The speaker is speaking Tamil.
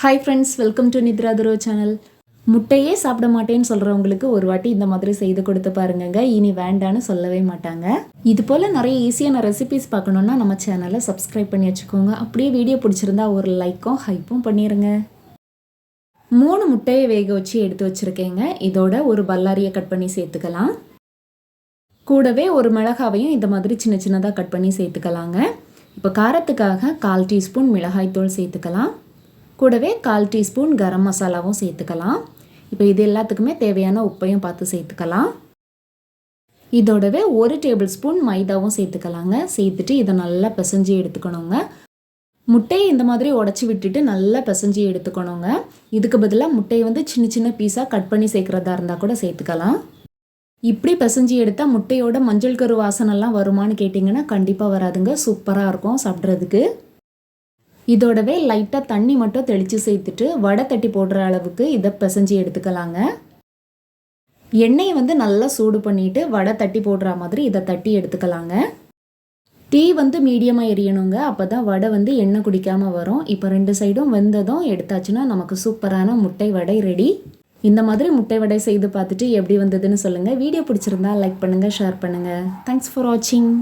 Hi friends, welcome to Nithra துரோ சேனல். முட்டையே சாப்பிட மாட்டேன்னு சொல்கிறவங்களுக்கு ஒரு வாட்டி இந்த மாதிரி செய்து கொடுத்து பாருங்கங்க. இனி வேண்டான்னு சொல்லவே மாட்டாங்க. இது போல் நிறைய ஈஸியான ரெசிபிஸ் பார்க்கணுன்னா நம்ம சேனலை சப்ஸ்கிரைப் பண்ணி வச்சுக்கோங்க. அப்படியே வீடியோ பிடிச்சிருந்தா ஒரு லைக்கும் ஹைப்பும் பண்ணிடுங்க. 3 முட்டையை வேக வச்சு எடுத்து வச்சுருக்கேங்க. இதோட ஒரு பல்லாரியை கட் பண்ணி சேர்த்துக்கலாம். கூடவே ஒரு மிளகாவையும் இந்த மாதிரி சின்ன சின்னதாக கட் பண்ணி சேர்த்துக்கலாங்க. இப்போ காரத்துக்காக 1/4 டீஸ்பூன் மிளகாய்த்தூள் சேர்த்துக்கலாம். கூடவே 1/4 டீஸ்பூன் கரம் மசாலாவும் சேர்த்துக்கலாம். இப்போ இது எல்லாத்துக்குமே தேவையான உப்பையும் பார்த்து சேர்த்துக்கலாம். இதோடவே 1 டேபிள் ஸ்பூன் மைதாவும் சேர்த்துக்கலாங்க. சேர்த்துட்டு இதை நல்லா பிசைஞ்சு எடுத்துக்கணுங்க. முட்டையை இந்த மாதிரி உடச்சி விட்டுட்டு நல்லா பிசைஞ்சு எடுத்துக்கணுங்க. இதுக்கு பதிலாக முட்டையை சின்ன சின்ன பீஸாக கட் பண்ணி சேர்க்குறதா இருந்தால் கூட சேர்த்துக்கலாம். இப்படி பிசைஞ்சு எடுத்தால் முட்டையோட மஞ்சள் கரு வாசனைலாம் வருமானு கேட்டிங்கன்னா கண்டிப்பாக வராதுங்க. சூப்பராக இருக்கும் சாப்பிட்றதுக்கு. இதோடவே லைட்டாக தண்ணி மட்டும் தெளித்து சேர்த்துட்டு வடை தட்டி போடுற அளவுக்கு இதை பிசைஞ்சு எடுத்துக்கலாங்க. எண்ணெயை நல்லா சூடு பண்ணிவிட்டு வடை தட்டி போடுற மாதிரி இதை தட்டி எடுத்துக்கலாங்க. தீ மீடியமாக எரியணுங்க. அப்போ தான் வடை எண்ணெய் குடிக்காமல் வரும். இப்போ 2 சைடும் வெந்ததும் எடுத்தாச்சுன்னா நமக்கு சூப்பரான முட்டை வடை ரெடி. இந்த மாதிரி முட்டை வடை செய்து பார்த்துட்டு எப்படி வந்ததுன்னு சொல்லுங்கள். வீடியோ பிடிச்சிருந்தா லைக் பண்ணுங்கள், ஷேர் பண்ணுங்கள். தேங்க்ஸ் ஃபார் வாட்சிங்.